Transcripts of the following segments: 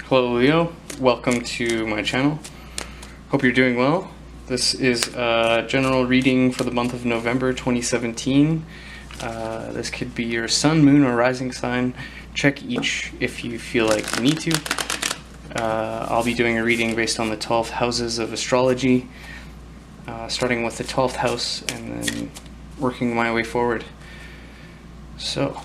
Hello Leo, welcome to my channel. Hope you're doing well. This is a general reading for the month of November 2017. This could be your sun, moon, or rising sign. Check each if you feel like you need to. I'll be doing a reading based on the 12 houses of astrology, starting with the 12th house and then working my way forward. So,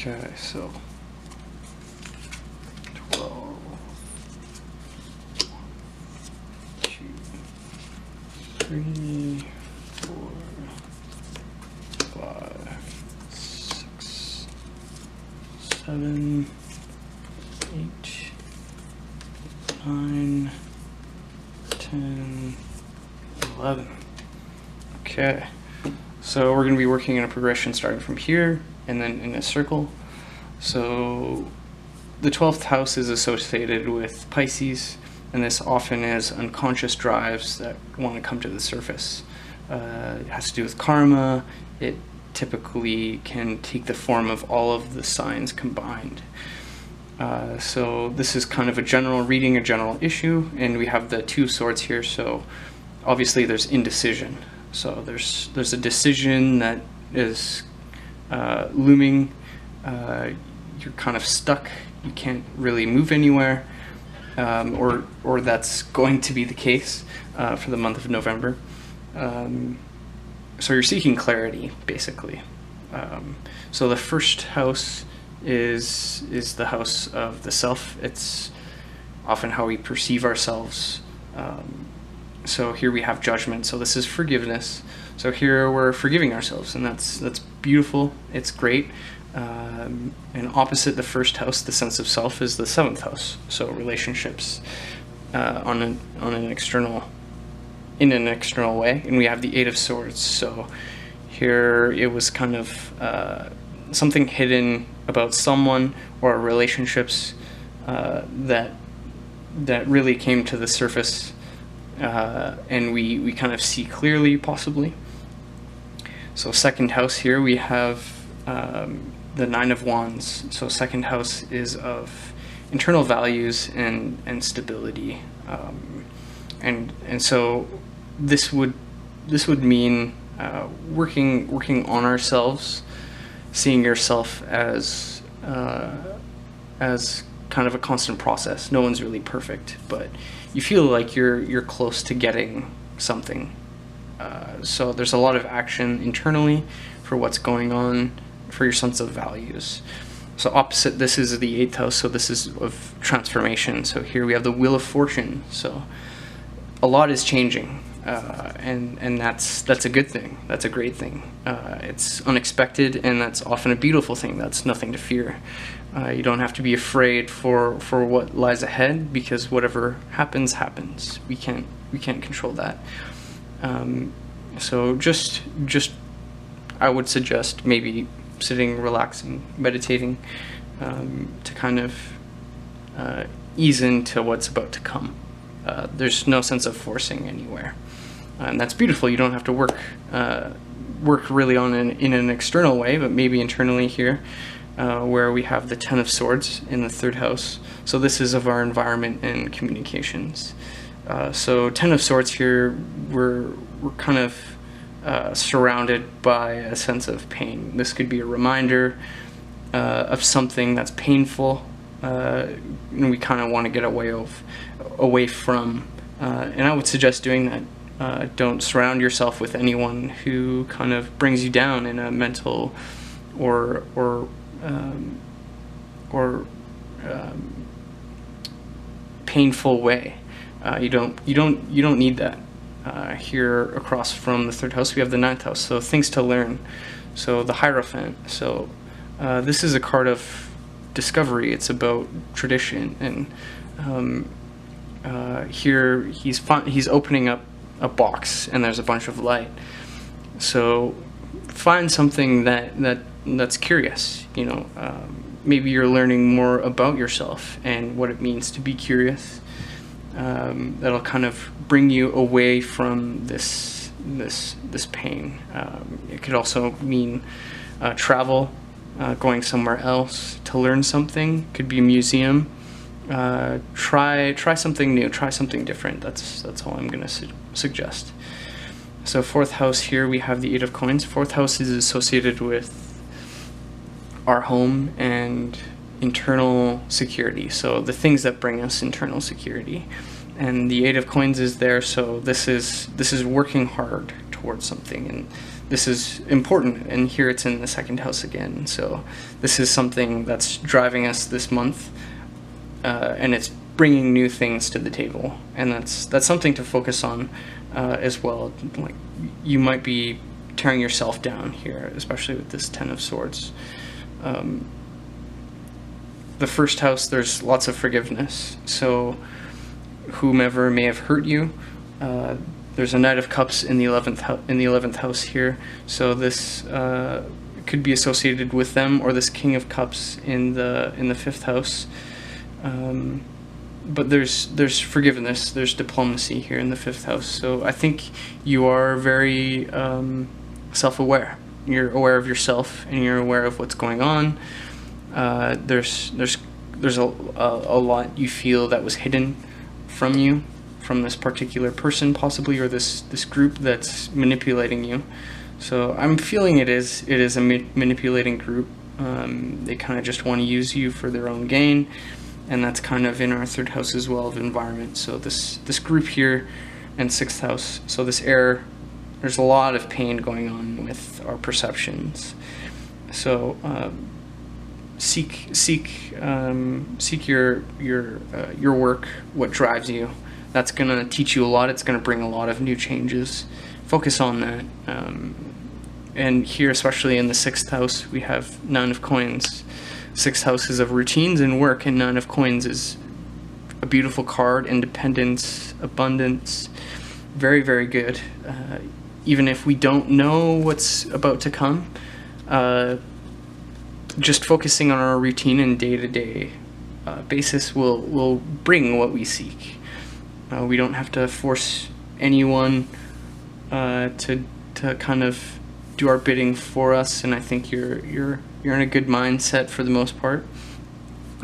okay, so 12, 2, 3, 4, 5, 6, 7, 8, 9, 10, 11. Okay, so we're going to be working in a progression starting from here and then in a circle. So the 12th house is associated with Pisces, and this often is unconscious drives that want to come to the surface. It has to do with karma. It typically can take the form of all of the signs combined. So this is kind of a general reading, a general issue, and we have the Two of Swords here, so obviously there's indecision. So there's a decision that is looming. You're kind of stuck. You can't really move anywhere, or that's going to be the case for the month of November. So you're seeking clarity, basically. So the first house is the house of the self. It's often how we perceive ourselves. So here we have judgment. So this is forgiveness. So here we're forgiving ourselves, and that's beautiful. It's great. And opposite the first house, the sense of self, is the 7th house. So relationships in an external way. And we have the 8 of Swords. So here it was kind of something hidden about someone or relationships that really came to the surface. And we kind of see clearly, possibly. So second house here we have the 9 of Wands. So second house is of internal values and stability, and so this would mean working on ourselves, seeing yourself as kind of a constant process. No one's really perfect, but you feel like you're close to getting something. So there's a lot of action internally for what's going on, for your sense of values. So opposite this is the 8th house, so this is of transformation. So here we have the Wheel of Fortune. So a lot is changing, and that's a good thing. That's a great thing. It's unexpected, and that's often a beautiful thing. That's nothing to fear. You don't have to be afraid for what lies ahead, because whatever happens. We can't control that. So just I would suggest maybe sitting, relaxing, meditating, to kind of ease into what's about to come. There's no sense of forcing anywhere, and that's beautiful. You don't have to work really in an external way, but maybe internally here, where we have the 10 of Swords in the 3rd house. So this is of our environment and communications. So 10 of Swords here, we're kind of surrounded by a sense of pain. This could be a reminder of something that's painful, and we kind of want to get away from. And I would suggest doing that. Don't surround yourself with anyone who kind of brings you down in a mental or painful way. You don't need that. Here across from the 3rd house we have the 9th house, so things to learn. So the Hierophant. So this is a card of discovery. It's about tradition, and here he's opening up a box, and there's a bunch of light. So find something that's curious. You know, maybe you're learning more about yourself and what it means to be curious. That'll kind of bring you away from this pain. It could also mean travel, going somewhere else to learn something. Could be a museum. Try something new. Try something different. That's all I'm gonna suggest. So 4th house here, we have the 8 of coins. 4th house is associated with our home and internal security. So the things that bring us internal security. And the 8 of coins is there, so this is working hard towards something, and this is important. And here it's in the 2nd house again. So this is something that's driving us this month, and it's bringing new things to the table, and that's something to focus on as well. Like, you might be tearing yourself down here, especially with this 10 of swords. The 1st house, there's lots of forgiveness. So whomever may have hurt you, there's a Knight of Cups in the 11th house here. So this could be associated with them, or this King of Cups in the 5th house. But there's forgiveness, there's diplomacy here in the 5th house. So I think you are very self-aware. You're aware of yourself, and you're aware of what's going on. There's a lot you feel that was hidden from you, from this particular person possibly, or this group that's manipulating you. So I'm feeling it is a manipulating group. They kind of just want to use you for their own gain. And that's kind of in our 3rd house as well, of environment. So this group here, and 6th house. So this air, there's a lot of pain going on with our perceptions. So seek your work, what drives you. That's gonna teach you a lot. It's gonna bring a lot of new changes. Focus on that. And here, especially in the 6th house, we have 9 of coins. 6th house is of routines and work, and 9 of coins is a beautiful card. Independence, abundance, very, very good. Even if we don't know what's about to come, just focusing on our routine and day-to-day basis will bring what we seek. We don't have to force anyone to kind of do our bidding for us, and I think you're in a good mindset for the most part.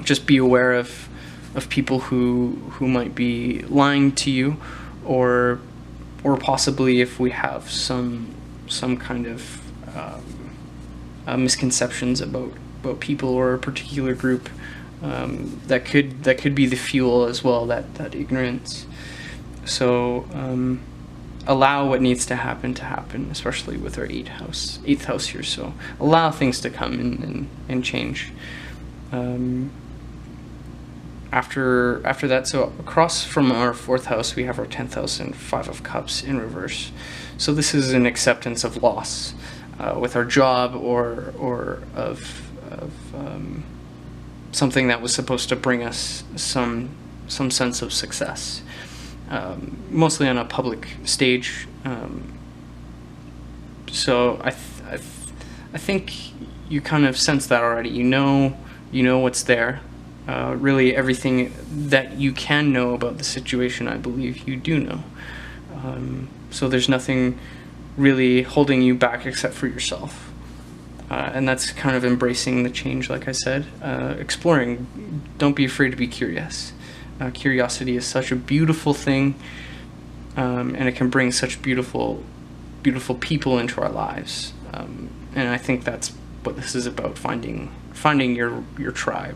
Just be aware of people who might be lying to you, or possibly if we have some kind of misconceptions about people or a particular group, that could be the fuel as well, that ignorance. So allow what needs to happen, especially with our 8th house here. So allow things to come and change. After that, so across from our 4th house, we have our 10th house and 5 of Cups in reverse. So this is an acceptance of loss with our job, or of something that was supposed to bring us some sense of success. Mostly on a public stage. So I think you kind of sense that already. You know what's there. Really, everything that you can know about the situation, I believe you do know. So there's nothing really holding you back except for yourself. And that's kind of embracing the change, like I said. Exploring. Don't be afraid to be curious. Curiosity is such a beautiful thing, and it can bring such beautiful people into our lives. And I think that's what this is about, finding your tribe.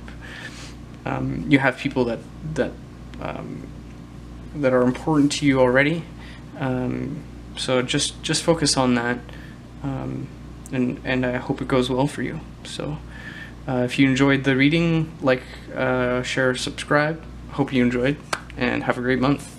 You have people that are important to you already. So just focus on that, and I hope it goes well for you. So if you enjoyed the reading, like, share, subscribe. Hope you enjoyed, and have a great month.